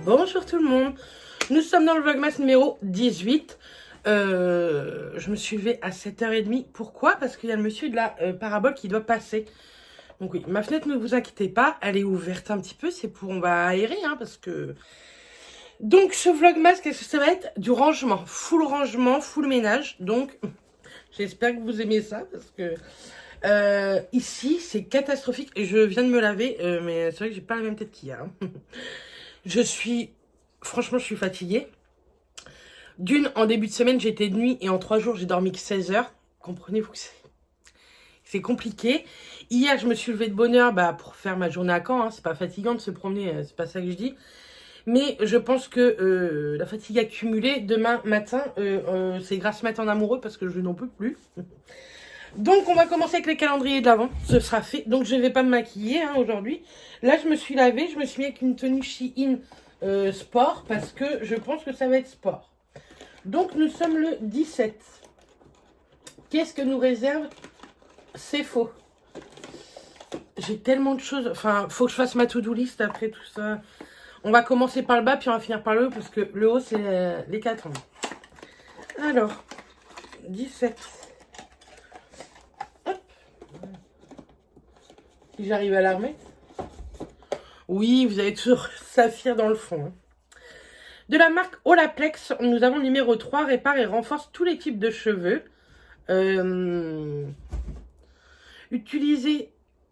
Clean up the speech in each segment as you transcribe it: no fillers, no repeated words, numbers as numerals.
Bonjour tout le monde, nous sommes dans le Vlogmas numéro 18. Je me suis levée à 7h30. Pourquoi? Parce qu'il y a le monsieur de la parabole qui doit passer. Donc oui, ma fenêtre, ne vous inquiétez pas, elle est ouverte un petit peu, c'est pour, on va aérer, hein, parce que... Donc ce Vlogmas, qu'est-ce que ça va être? Du rangement, full ménage. Donc j'espère que vous aimez ça, parce que ici c'est catastrophique. Et je viens de me laver, mais c'est vrai que j'ai pas la même tête qu'hier. Hein. Franchement, je suis fatiguée. D'une, en début de semaine, j'étais de nuit et en 3 jours, j'ai dormi que 16 heures. Comprenez-vous que c'est compliqué. Hier, je me suis levée de bonne heure pour faire ma journée à Caen. Hein. C'est pas fatigant de se promener, c'est pas ça que je dis. Mais je pense que la fatigue accumulée, demain matin, c'est grâce à mettre en amoureux parce que je n'en peux plus. Donc, on va commencer avec les calendriers de l'Avent. Ce sera fait. Donc, je ne vais pas me maquiller hein, aujourd'hui. Là, je me suis lavée. Je me suis mis avec une tenue Shein sport parce que je pense que ça va être sport. Donc, nous sommes le 17. Qu'est-ce que nous réserve? C'est faux. J'ai tellement de choses. Enfin, faut que je fasse ma to-do list après tout ça. On va commencer par le bas, puis on va finir par le haut parce que le haut, c'est les 4 ans. Alors, 17. Hop. Si j'arrive à la remettre. Oui, vous avez toujours Saphir dans le fond. Hein. De la marque Olaplex, nous avons le numéro 3, répare et renforce tous les types de cheveux.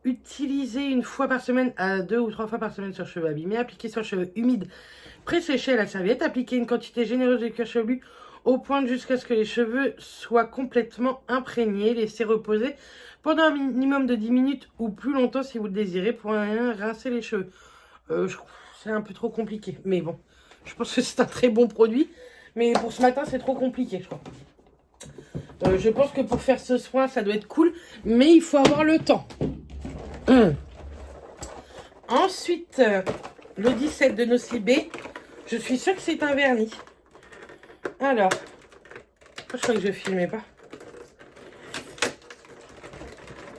Utilisez une fois par semaine à 2 ou 3 fois par semaine sur cheveux abîmés. Appliquez sur cheveux humides, pré-séchés à la serviette. Appliquez une quantité généreuse de cuir chevelu au point jusqu'à ce que les cheveux soient complètement imprégnés. Laissez reposer pendant un minimum de 10 minutes ou plus longtemps si vous le désirez pour rincer les cheveux. C'est un peu trop compliqué, mais bon. Je pense que c'est un très bon produit. Mais pour ce matin, c'est trop compliqué, je crois. Je pense que pour faire ce soin, ça doit être cool. Mais il faut avoir le temps. Ensuite, le 17 de Nocibé. Je suis sûre que c'est un vernis. Alors. Je crois que je ne filmais pas.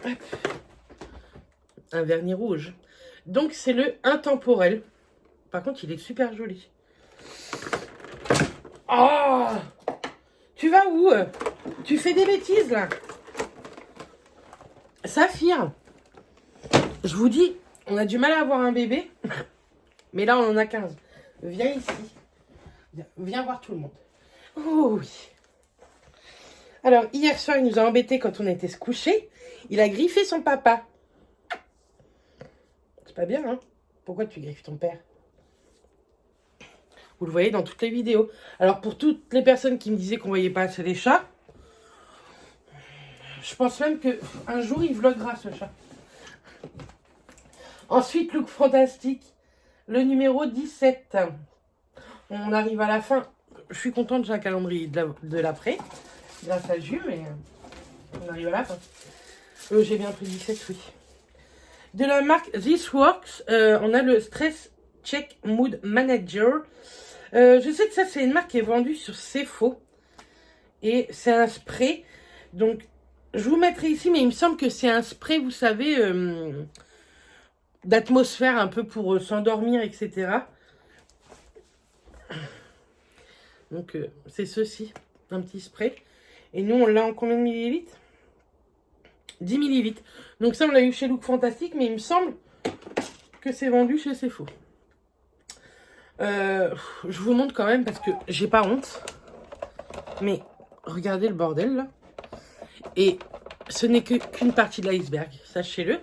Hop. Un vernis rouge. Donc, c'est le intemporel. Par contre, il est super joli. Oh! Tu vas où? Tu fais des bêtises, là. Saphir. Je vous dis, on a du mal à avoir un bébé. Mais là, on en a 15. Viens ici. Viens voir tout le monde. Oh oui. Alors, hier soir, il nous a embêtés quand on était se coucher. Il a griffé son papa. C'est pas bien, hein? Pourquoi tu griffes ton père? Vous le voyez dans toutes les vidéos. Alors, pour toutes les personnes qui me disaient qu'on voyait pas assez les chats, je pense même qu'un jour, il vloguera ce chat. Ensuite, look fantastique. Le numéro 17. On arrive à la fin. Je suis contente, j'ai un calendrier de l'après. Grâce à Jules, mais on arrive à la fin. J'ai bien pris 17, oui. De la marque This Works, on a le Stress Check Mood Manager. Je sais que ça, c'est une marque qui est vendue sur Cefo. Et c'est un spray. Donc, je vous mettrai ici, mais il me semble que c'est un spray, vous savez, d'atmosphère un peu pour s'endormir, etc. Donc, c'est ceci, un petit spray. Et nous, on l'a en combien de millilitres? 10 millilitres. Donc ça, on l'a eu chez Look Fantastique, mais il me semble que c'est vendu chez Cefo. Je vous montre quand même parce que j'ai pas honte. Mais regardez le bordel, là. Et ce n'est qu'une partie de l'iceberg, sachez-le.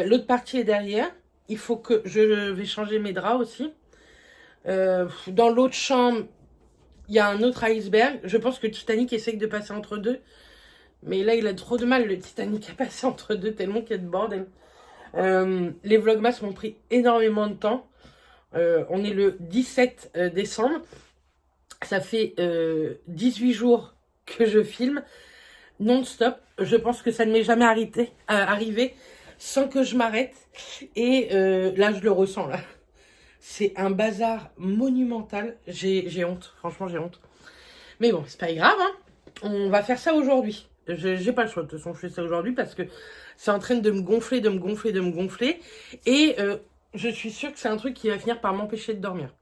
L'autre partie est derrière. Il faut que je vais changer mes draps aussi. Dans l'autre chambre, il y a un autre iceberg. Je pense que le Titanic essaye de passer entre deux. Mais là, il a trop de mal, le Titanic, à passer entre deux, tellement qu'il y a de bordel. Les Vlogmas m'ont pris énormément de temps. On est le 17 décembre. Ça fait 18 jours que je filme non-stop. Je pense que ça ne m'est jamais arrivé sans que je m'arrête. Et là, je le ressens, là. C'est un bazar monumental. J'ai honte. Franchement, j'ai honte. Mais bon, c'est pas grave. Hein. On va faire ça aujourd'hui. J'ai pas le choix. De toute façon, je fais ça aujourd'hui parce que c'est en train de me gonfler. Et je suis sûre que c'est un truc qui va finir par m'empêcher de dormir.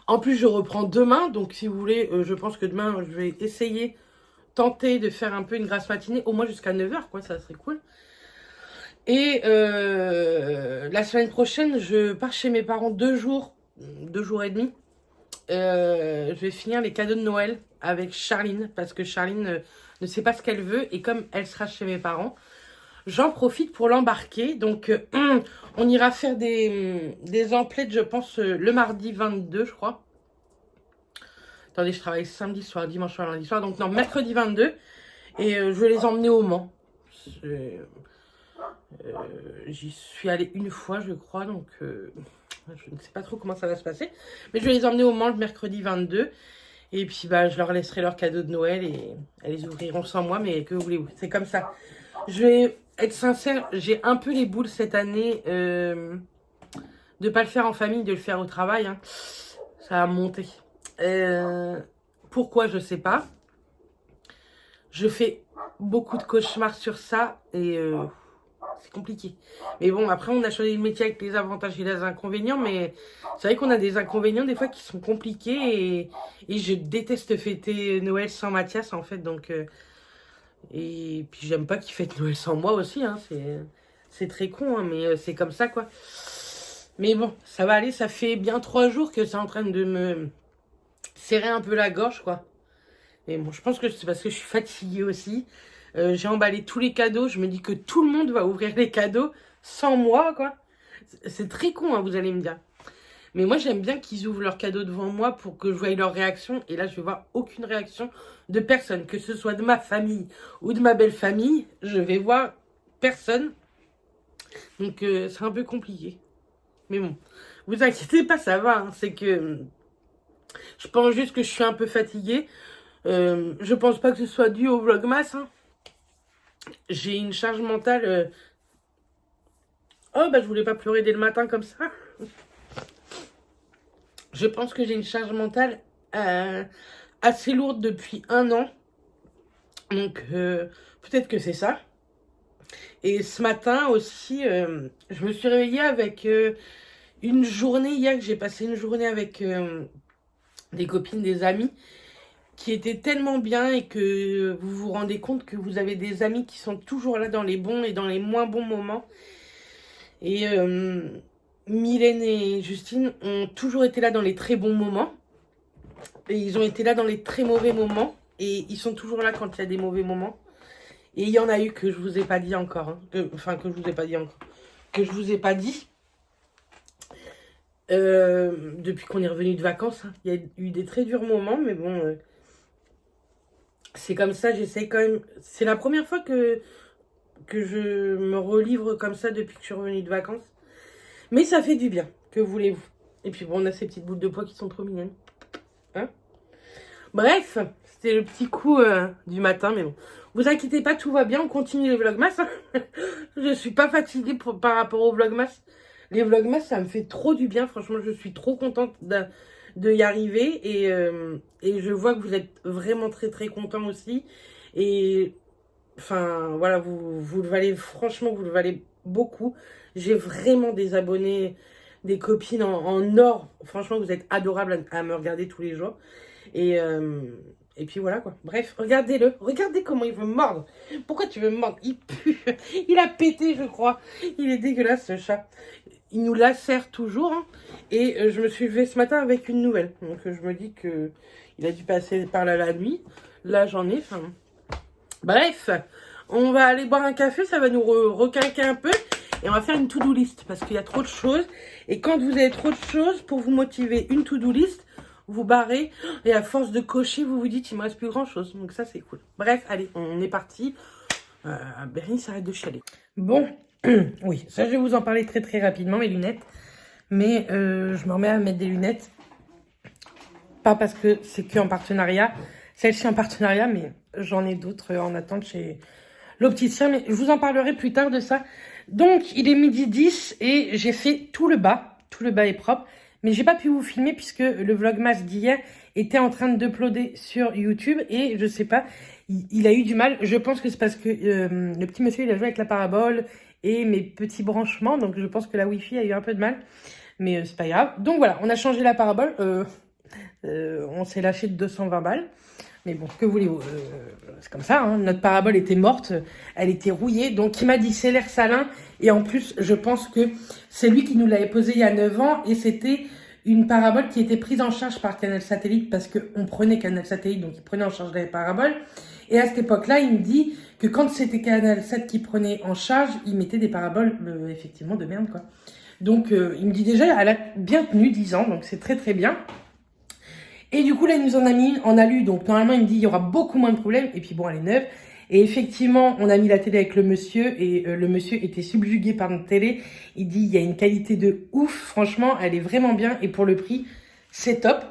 En plus, je reprends demain, donc si vous voulez, je pense que demain, je vais essayer, tenter de faire un peu une grasse matinée, au moins jusqu'à 9 h, quoi, ça serait cool. Et la semaine prochaine, je pars chez mes parents 2 jours et demi. Je vais finir les cadeaux de Noël avec Charline, parce que Charline ne sait pas ce qu'elle veut, et comme elle sera chez mes parents, j'en profite pour l'embarquer. Donc, on ira faire des emplettes, je pense, le mardi 22, je crois. Attendez, je travaille samedi soir, dimanche soir, lundi soir. Donc, non, mercredi 22. Et je vais les emmener au Mans. J'y suis allée une fois, je crois. Donc, je ne sais pas trop comment ça va se passer. Mais je vais les emmener au Mans le mercredi 22. Et puis, bah, je leur laisserai leurs cadeaux de Noël. Et elles les ouvriront sans moi. Mais que voulez-vous, c'est comme ça. Je vais être sincère, j'ai un peu les boules cette année de pas le faire en famille, de le faire au travail. Hein. Ça a monté. Pourquoi, je sais pas. Je fais beaucoup de cauchemars sur ça et c'est compliqué. Mais bon, après, on a choisi le métier avec les avantages et les inconvénients, mais c'est vrai qu'on a des inconvénients des fois qui sont compliqués et je déteste fêter Noël sans Mathias, en fait, donc... et puis j'aime pas qu'il fête Noël sans moi aussi, hein. C'est très con, hein, mais c'est comme ça, quoi. Mais bon, ça va aller, ça fait bien 3 jours que c'est en train de me serrer un peu la gorge, quoi. Mais bon, je pense que c'est parce que je suis fatiguée aussi. J'ai emballé tous les cadeaux, je me dis que tout le monde va ouvrir les cadeaux sans moi, quoi. C'est très con, hein, vous allez me dire. Mais moi, j'aime bien qu'ils ouvrent leurs cadeaux devant moi pour que je voie leur réaction. Et là, je vais voir aucune réaction de personne. Que ce soit de ma famille ou de ma belle famille, je vais voir personne. Donc, c'est un peu compliqué. Mais bon, vous inquiétez pas, ça va. Hein. C'est que je pense juste que je suis un peu fatiguée. Je pense pas que ce soit dû au vlogmas. Hein. J'ai une charge mentale... Oh, bah, je voulais pas pleurer dès le matin comme ça. Je pense que j'ai une charge mentale assez lourde depuis 1 an. Donc, peut-être que c'est ça. Et ce matin aussi, je me suis réveillée avec une journée hier, que j'ai passé une journée avec des copines, des amis, qui étaient tellement bien et que vous vous rendez compte que vous avez des amis qui sont toujours là dans les bons et dans les moins bons moments. Et Mylène et Justine ont toujours été là dans les très bons moments. Et ils ont été là dans les très mauvais moments. Et ils sont toujours là quand il y a des mauvais moments. Et il y en a eu que je vous ai pas dit encore. Hein. Que je vous ai pas dit encore. Que je vous ai pas dit. Depuis qu'on est revenu de vacances. Hein. Il y a eu des très durs moments. Mais bon, c'est comme ça. J'essaie quand même. C'est la première fois que je me relivre comme ça depuis que je suis revenue de vacances. Mais ça fait du bien. Que voulez-vous? Et puis bon, on a ces petites boules de pois qui sont trop mignonnes. Hein? Bref, c'était le petit coup du matin, mais bon. Vous inquiétez pas, tout va bien, on continue les vlogmas. Hein. Je suis pas fatiguée par rapport aux vlogmas. Les vlogmas, ça me fait trop du bien. Franchement, je suis trop contente de y arriver. Et je vois que vous êtes vraiment très très contents aussi. Et enfin, voilà, vous le valez, franchement, vous le valez beaucoup. J'ai vraiment des abonnés, des copines en or. Franchement, vous êtes adorables à me regarder tous les jours. Et puis voilà quoi. Bref, regardez-le. Regardez comment il veut mordre. Pourquoi tu veux me mordre? Il pue. Il a pété, je crois. Il est dégueulasse, ce chat. Il nous lacère toujours. Hein. Et je me suis levée ce matin avec une nouvelle. Donc je me dis que il a dû passer par là la nuit. Là, j'en ai. Enfin, bref, on va aller boire un café. Ça va nous requinquer un peu. Et on va faire une to-do list. Parce qu'il y a trop de choses. Et quand vous avez trop de choses, pour vous motiver, une to-do list... vous barrez et à force de cocher, vous vous dites il me reste plus grand chose. Donc ça c'est cool. Bref, allez, on est parti. Bernie s'arrête de chialer. Bon, oui, ça je vais vous en parler très très rapidement, mes lunettes. Mais je me remets à mettre des lunettes. Pas parce que c'est que en partenariat. Celle-ci en partenariat, mais j'en ai d'autres en attente chez l'opticien. Mais je vous en parlerai plus tard de ça. Donc, il est 12h10 et j'ai fait tout le bas. Tout le bas est propre. Mais j'ai pas pu vous filmer puisque le vlogmas d'hier était en train d'uploader sur YouTube et je sais pas, il a eu du mal. Je pense que c'est parce que le petit monsieur il a joué avec la parabole et mes petits branchements, donc je pense que la Wi-Fi a eu un peu de mal, mais c'est pas grave. Donc voilà, on a changé la parabole. On s'est lâché de 220 balles. Mais bon, que voulez-vous, c'est comme ça, hein. Notre parabole était morte, elle était rouillée. Donc, il m'a dit, c'est l'air salin. Et en plus, je pense que c'est lui qui nous l'avait posé il y a 9 ans. Et c'était une parabole qui était prise en charge par Canal Satellite parce qu'on prenait Canal Satellite, donc il prenait en charge les paraboles. Et à cette époque-là, il me dit que quand c'était Canal 7 qui prenait en charge, il mettait des paraboles, effectivement, de merde, quoi. Donc, il me dit déjà, elle a bien tenu 10 ans, donc c'est très très bien. Et du coup, là, il nous en a mis une en alu. Donc, normalement, il me dit, il y aura beaucoup moins de problèmes. Et puis, bon, elle est neuve. Et effectivement, on a mis la télé avec le monsieur. Et le monsieur était subjugué par notre télé. Il dit, il y a une qualité de ouf. Franchement, elle est vraiment bien. Et pour le prix, c'est top.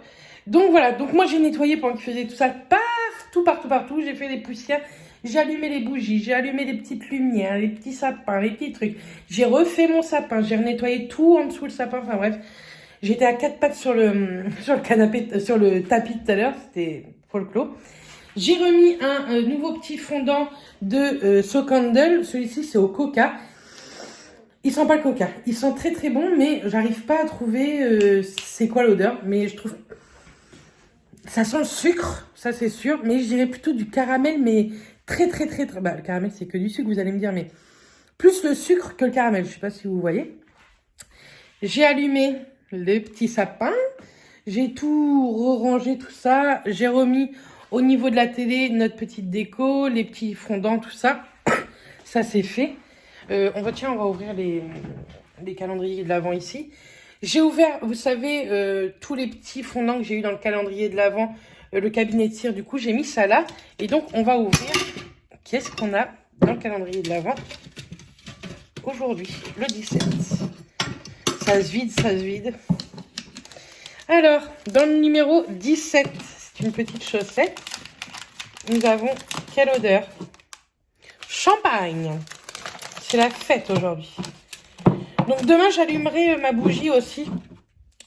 Donc, voilà. Donc, moi, j'ai nettoyé pendant qu'il faisait tout ça. Partout. J'ai fait les poussières. J'ai allumé les bougies. J'ai allumé les petites lumières, les petits sapins, les petits trucs. J'ai refait mon sapin. J'ai nettoyé tout en dessous le sapin. Enfin, bref. J'étais à 4 pattes sur le canapé, sur le tapis tout à l'heure, c'était folklore. J'ai remis un nouveau petit fondant de So Candle. Celui-ci, c'est au coca. Il sent pas le coca. Il sent très très bon, mais j'arrive pas à trouver c'est quoi l'odeur. Mais je trouve... Ça sent le sucre, ça c'est sûr. Mais je dirais plutôt du caramel, mais très. Bah, le caramel, c'est que du sucre, vous allez me dire, mais plus le sucre que le caramel. Je sais pas si vous voyez. J'ai allumé le petit sapin, j'ai tout rangé, tout ça, j'ai remis au niveau de la télé notre petite déco, les petits fondants, tout ça, ça c'est fait. On va ouvrir les calendriers de l'Avent ici. J'ai ouvert, vous savez, tous les petits fondants que j'ai eu dans le calendrier de l'Avent, le cabinet de cire, du coup j'ai mis ça là, et donc on va ouvrir, qu'est-ce qu'on a dans le calendrier de l'Avent aujourd'hui, le 17. Ça se vide. Alors, dans le numéro 17, c'est une petite chaussette. Nous avons quelle odeur? Champagne. C'est la fête aujourd'hui. Donc demain, j'allumerai ma bougie aussi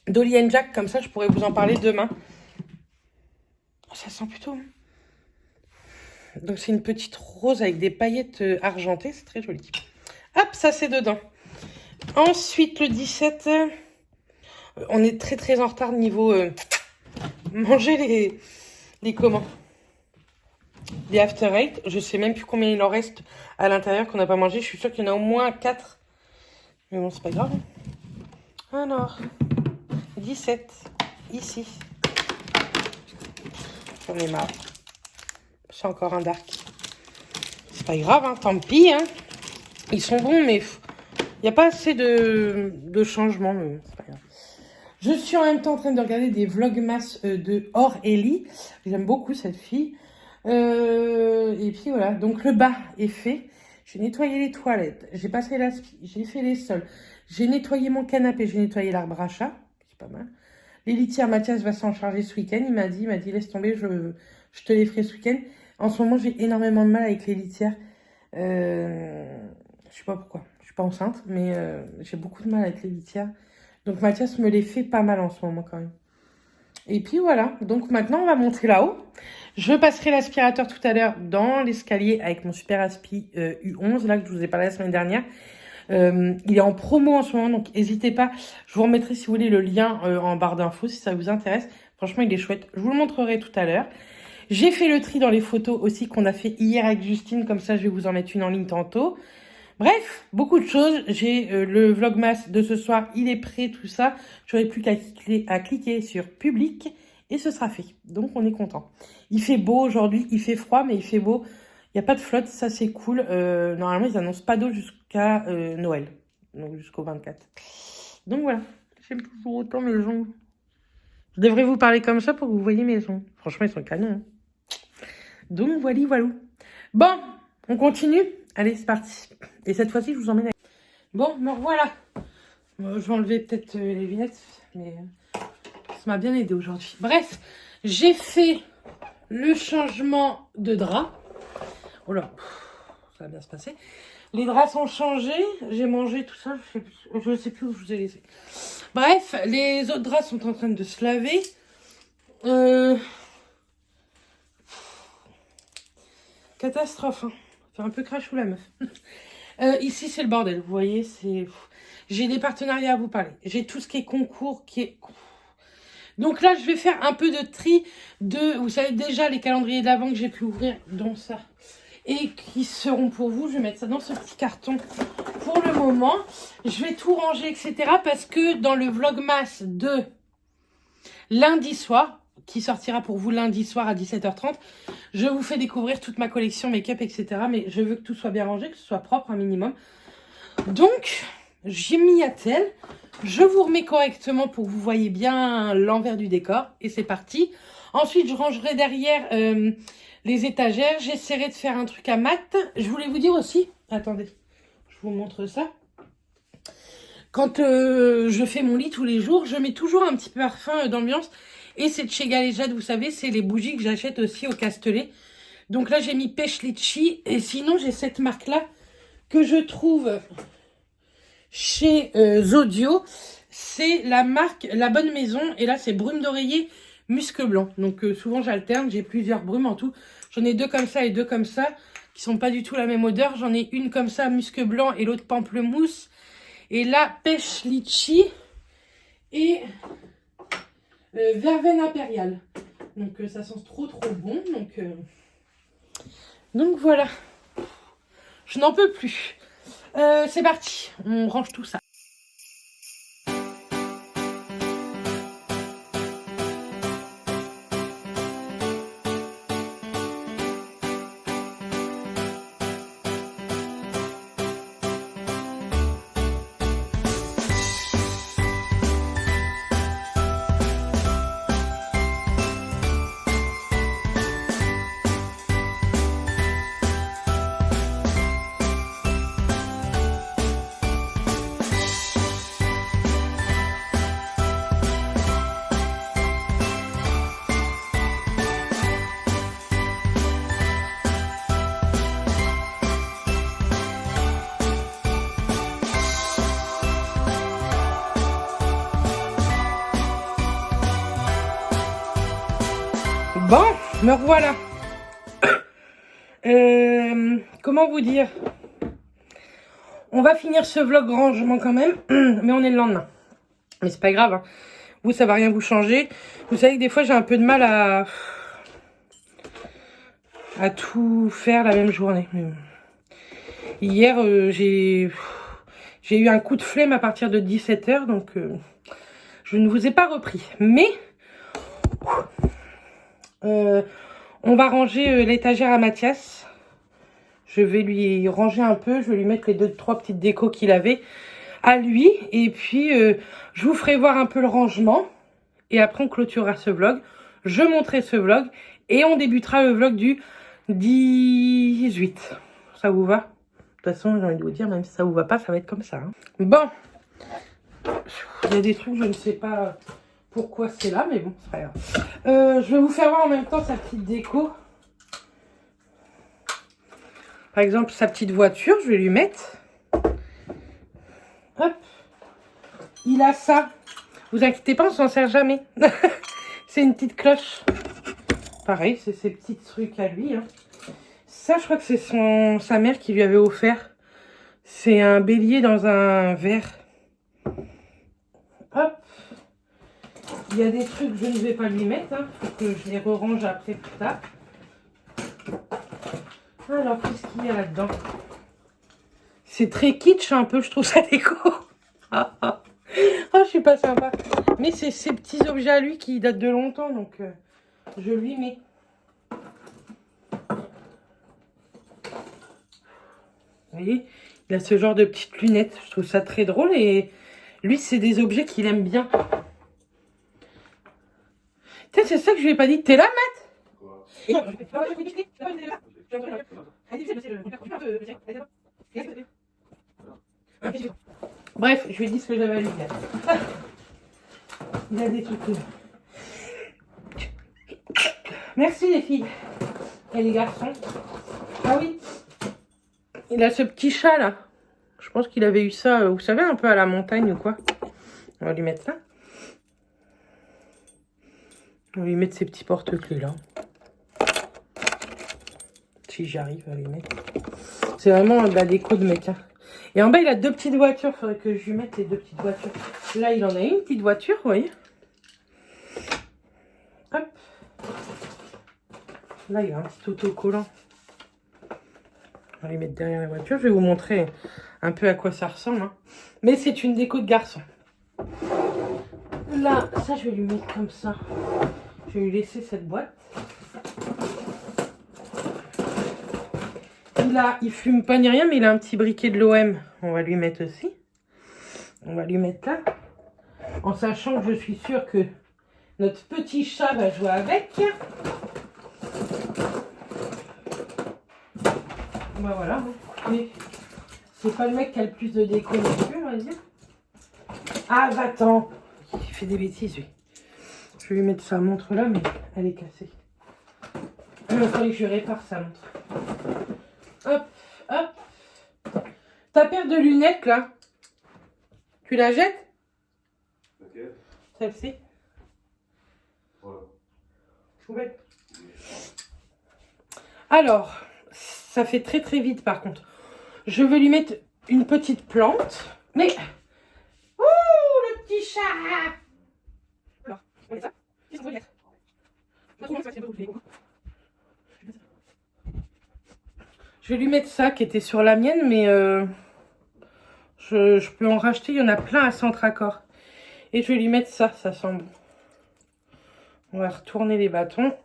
d'Olly & Jack. Comme ça, je pourrai vous en parler demain. Oh, ça sent plutôt... Donc c'est une petite rose avec des paillettes argentées. C'est très joli. Hop, ça c'est dedans. Ensuite, le 17, on est très en retard niveau manger les comment? Les After Eight. Je sais même plus combien il en reste à l'intérieur qu'on n'a pas mangé. Je suis sûre qu'il y en a au moins 4. Mais bon, c'est pas grave. Alors, 17, ici. J'en ai marre. C'est encore un dark. C'est pas grave, hein, tant pis. Hein. Ils sont bons, mais... Il n'y a pas assez de changements, mais c'est pas grave. Je suis en même temps en train de regarder des vlogmas de Aurélie. J'aime beaucoup cette fille. Et puis voilà, donc le bas est fait. J'ai nettoyé les toilettes, j'ai passé l'aspi, j'ai fait les sols. J'ai nettoyé mon canapé, j'ai nettoyé l'arbre à chat. C'est pas mal. Les litières, Mathias va s'en charger ce week-end. Il m'a dit, laisse tomber, je te les ferai ce week-end. En ce moment, j'ai énormément de mal avec les litières. Je sais pas pourquoi. Pas enceinte, mais j'ai beaucoup de mal avec les litières. Donc Mathias me les fait pas mal en ce moment quand même. Et puis voilà, donc maintenant on va monter là-haut. Je passerai l'aspirateur tout à l'heure dans l'escalier avec mon super aspi U11, là que je vous ai parlé la semaine dernière. Il est en promo en ce moment, donc n'hésitez pas. Je vous remettrai si vous voulez le lien en barre d'infos si ça vous intéresse. Franchement, il est chouette. Je vous le montrerai tout à l'heure. J'ai fait le tri dans les photos aussi qu'on a fait hier avec Justine, comme ça je vais vous en mettre une en ligne tantôt. Bref, beaucoup de choses. J'ai le vlogmas de ce soir, il est prêt, tout ça. J'aurai plus qu'à cliquer sur public et ce sera fait. Donc on est content. Il fait beau aujourd'hui, il fait froid, mais il fait beau. Il n'y a pas de flotte, ça c'est cool. Normalement, ils annoncent pas d'eau jusqu'à Noël, donc jusqu'au 24. Donc voilà, j'aime toujours autant mes ongles. Je devrais vous parler comme ça pour que vous voyez mes ongles. Franchement, ils sont canons. Hein. Donc voilà. Bon, on continue. Allez, c'est parti. Et cette fois-ci, je vous emmène. Bon, me revoilà. Je vais enlever peut-être les lunettes, mais ça m'a bien aidé aujourd'hui. Bref, j'ai fait le changement de drap. Oh là, ça va bien se passer. Les draps sont changés. J'ai mangé tout ça. Je ne sais plus où je vous ai laissé. Bref, les autres draps sont en train de se laver. Catastrophe, hein. Fait un peu crachou la meuf. Ici, c'est le bordel. Vous voyez, c'est... J'ai des partenariats à vous parler. J'ai tout ce qui est concours qui est... Donc là, je vais faire un peu de tri de, vous savez déjà, les calendriers de l'Avent que j'ai pu ouvrir, dont ça, et qui seront pour vous. Je vais mettre ça dans ce petit carton pour le moment. Je vais tout ranger, etc. Parce que dans le vlogmas de lundi soir, qui sortira pour vous lundi soir à 17h30, je vous fais découvrir toute ma collection make-up, etc. Mais je veux que tout soit bien rangé, que ce soit propre un minimum. Donc, j'ai mis à tel. Je vous remets correctement pour que vous voyez bien l'envers du décor. Et c'est parti. Ensuite, je rangerai derrière les étagères. J'essaierai de faire un truc à mat. Je voulais vous dire aussi... Attendez, je vous montre ça. Quand je fais mon lit tous les jours, je mets toujours un petit peu parfum d'ambiance. Et c'est de chez Galéjade, vous savez, c'est les bougies que j'achète aussi au Castellet. Donc là, j'ai mis Pêche Litchi. Et sinon, j'ai cette marque-là que je trouve chez Zodio. C'est la marque La Bonne Maison. Et là, c'est brume d'oreiller musc blanc. Donc souvent, j'alterne. J'ai plusieurs brumes en tout. J'en ai 2 comme ça et 2 comme ça, qui sont pas du tout la même odeur. J'en ai une comme ça, musc blanc, et l'autre pamplemousse. Et là, Pêche Litchi et Verveine impériale. Donc ça sent trop bon. Donc voilà. Je n'en peux plus. C'est parti. On range tout ça. Bon, me revoilà. Comment vous dire? On va finir ce vlog rangement quand même, mais on est le lendemain. Mais c'est pas grave, hein. Vous, ça va rien vous changer. Vous savez que des fois, j'ai un peu de mal à tout faire la même journée. Hier, j'ai eu un coup de flemme à partir de 17h, donc je ne vous ai pas repris. Mais on va ranger l'étagère à Mathias. Je vais lui ranger un peu. Je vais lui mettre les 2-3 petites décos qu'il avait à lui. Et puis, je vous ferai voir un peu le rangement. Et après, on clôturera ce vlog. Je monterai ce vlog. Et on débutera le vlog du 18. Ça vous va? De toute façon, j'ai envie de vous dire, même si ça vous va pas, ça va être comme ça. Hein. Bon. Il y a des trucs, je ne sais pas pourquoi c'est là, mais bon, c'est pas grave. Je vais vous faire voir en même temps sa petite déco. Par exemple, sa petite voiture, je vais lui mettre. Hop. Il a ça. Vous inquiétez pas, on s'en sert jamais. C'est une petite cloche. Pareil, c'est ses petits trucs à lui. Hein. Ça, je crois que c'est sa mère qui lui avait offert. C'est un bélier dans un verre. Hop. Il y a des trucs que je ne vais pas lui mettre. Hein. Faut que je les re-range après plus tard. Alors, qu'est-ce qu'il y a là-dedans? C'est très kitsch un peu, je trouve ça déco. Oh, je suis pas sympa. Mais c'est ces petits objets à lui qui datent de longtemps, donc je lui mets. Vous voyez, il a ce genre de petites lunettes. Je trouve ça très drôle et lui, c'est des objets qu'il aime bien. Tiens, c'est ça que je lui ai pas dit. T'es là, Matt? Bref, je lui ai dit ce que j'avais à lui dire. Il a des trucs. Merci les filles. Et les garçons. Ah oui. Il a ce petit chat là. Je pense qu'il avait eu ça, vous savez, un peu à la montagne ou quoi. On va lui mettre ça. On va lui mettre ces petits porte-clés là. Si j'arrive à les mettre. C'est vraiment de la déco de mec. Hein. Et en bas, il a 2 petites voitures. Il faudrait que je lui mette les 2 petites voitures. Là, il en a une petite voiture, vous voyez. Hop. Là, il y a un petit autocollant. On va les mettre derrière la voiture. Je vais vous montrer un peu à quoi ça ressemble. Hein. Mais c'est une déco de garçon. Là, ça, je vais lui mettre comme ça. Je vais lui laisser cette boîte. Là, il fume pas ni rien, mais il a un petit briquet de l'OM. On va lui mettre aussi. On va lui mettre là. En sachant que je suis sûre que notre petit chat va jouer avec. Bah voilà. Mais c'est pas le mec qui a le plus de déco non plus, on va dire. Ah, va-t'en. Il fait des bêtises, lui. Je vais lui mettre sa montre là, mais elle est cassée. Il faudrait que je répare sa montre. Hop, hop. Ta paire de lunettes, là, tu la jettes? Ok. Celle-ci. Voilà. Poubelle. Alors, ça fait très très vite par contre. Je vais lui mettre une petite plante. Mais... Ouh, le petit chat! Alors, on met ça. Qu'est-ce qu'on peut mettre? Je vais lui mettre ça qui était sur la mienne, mais je peux en racheter. Il y en a plein à Centracor. Et je vais lui mettre ça, ça sent bon. On va retourner les bâtons.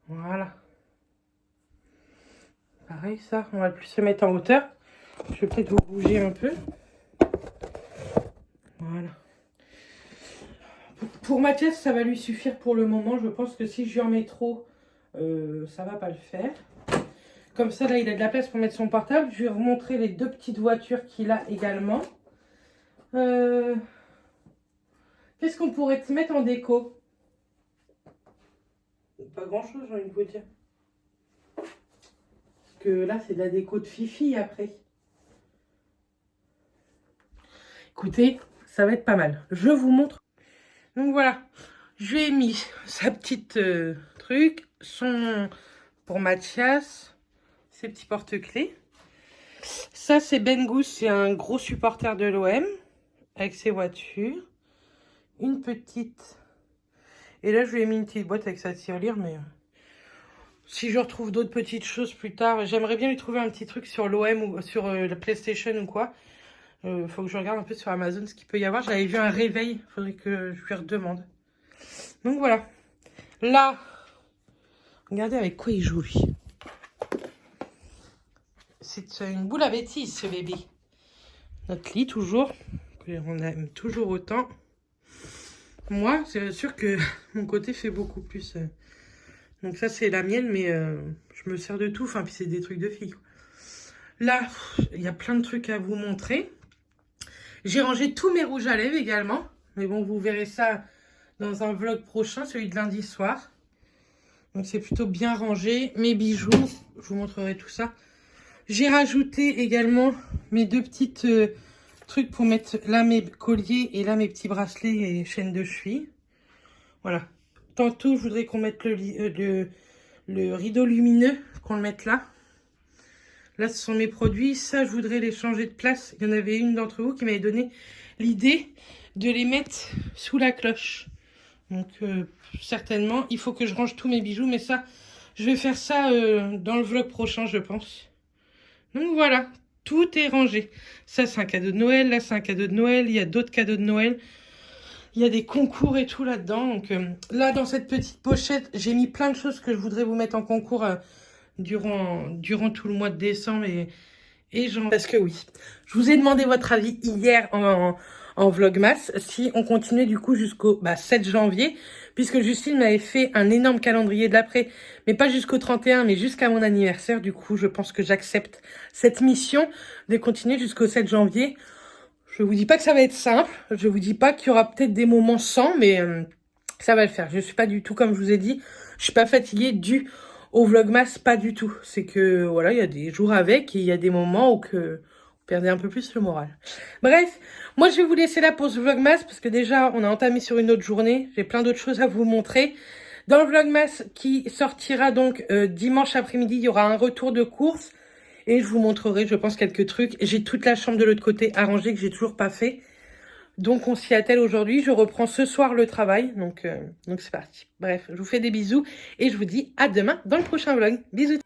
Voilà. Pareil, ça, on va plus se mettre en hauteur. Je vais peut-être vous bouger un peu. Voilà. Pour Mathias, ça va lui suffire pour le moment. Je pense que si je lui en mets trop, ça va pas le faire. Comme ça, là, il a de la place pour mettre son portable. Je vais vous montrer les deux petites voitures qu'il a également. Qu'est-ce qu'on pourrait te mettre en déco? Pas grand-chose, j'ai envie de vous dire. Parce que là, c'est de la déco de Fifi après. Écoutez, ça va être pas mal. Je vous montre. Donc voilà, je lui ai mis sa petite truc, son pour Mathias, ses petits porte-clés. Ça, c'est Ben Goose, c'est un gros supporter de l'OM avec ses voitures. Une petite. Et là, je lui ai mis une petite boîte avec sa tirelire, mais si je retrouve d'autres petites choses plus tard, j'aimerais bien lui trouver un petit truc sur l'OM ou sur la PlayStation ou quoi. Faut que je regarde un peu sur Amazon ce qu'il peut y avoir. J'avais vu un réveil, faudrait que je lui redemande. Donc voilà. Là, regardez avec quoi il joue lui. C'est une boule à bêtises ce bébé. Notre lit toujours, on aime toujours autant. Moi, c'est sûr que mon côté fait beaucoup plus. Donc ça c'est la mienne, mais je me sers de tout. Enfin, puis c'est des trucs de filles. Là, il y a plein de trucs à vous montrer. J'ai rangé tous mes rouges à lèvres également. Mais bon, vous verrez ça dans un vlog prochain, celui de lundi soir. Donc c'est plutôt bien rangé. Mes bijoux, je vous montrerai tout ça. J'ai rajouté également mes deux petites trucs pour mettre là mes colliers et là mes petits bracelets et chaînes de cheville. Voilà. Tantôt, je voudrais qu'on mette le rideau lumineux, qu'on le mette là. Là, ce sont mes produits. Ça, je voudrais les changer de place. Il y en avait une d'entre vous qui m'avait donné l'idée de les mettre sous la cloche. Donc, certainement, il faut que je range tous mes bijoux. Mais ça, je vais faire ça dans le vlog prochain, je pense. Donc, voilà. Tout est rangé. Ça, c'est un cadeau de Noël. Là, c'est un cadeau de Noël. Il y a d'autres cadeaux de Noël. Il y a des concours et tout là-dedans. Donc, là, dans cette petite pochette, j'ai mis plein de choses que je voudrais vous mettre en concours durant tout le mois de décembre et janvier. Parce que oui, je vous ai demandé votre avis hier en vlogmas si on continuait du coup jusqu'au 7 janvier, puisque Justine m'avait fait un énorme calendrier de l'après, mais pas jusqu'au 31, mais jusqu'à mon anniversaire. Du coup, je pense que j'accepte cette mission de continuer jusqu'au 7 janvier. Je vous dis pas que ça va être simple, je vous dis pas qu'il y aura peut-être des moments sans, mais ça va le faire. Je suis pas du tout, comme je vous ai dit, je suis pas fatiguée dû au vlogmas, pas du tout. C'est que, voilà, il y a des jours avec et il y a des moments où vous perdez un peu plus le moral. Bref, moi, je vais vous laisser là pour ce vlogmas parce que déjà, on a entamé sur une autre journée. J'ai plein d'autres choses à vous montrer. Dans le vlogmas qui sortira donc dimanche après-midi, il y aura un retour de course et je vous montrerai, je pense, quelques trucs. J'ai toute la chambre de l'autre côté arrangée que j'ai toujours pas fait. Donc on s'y attelle aujourd'hui. Je reprends ce soir le travail. Donc c'est parti. Bref, je vous fais des bisous et je vous dis à demain dans le prochain vlog. Bisous.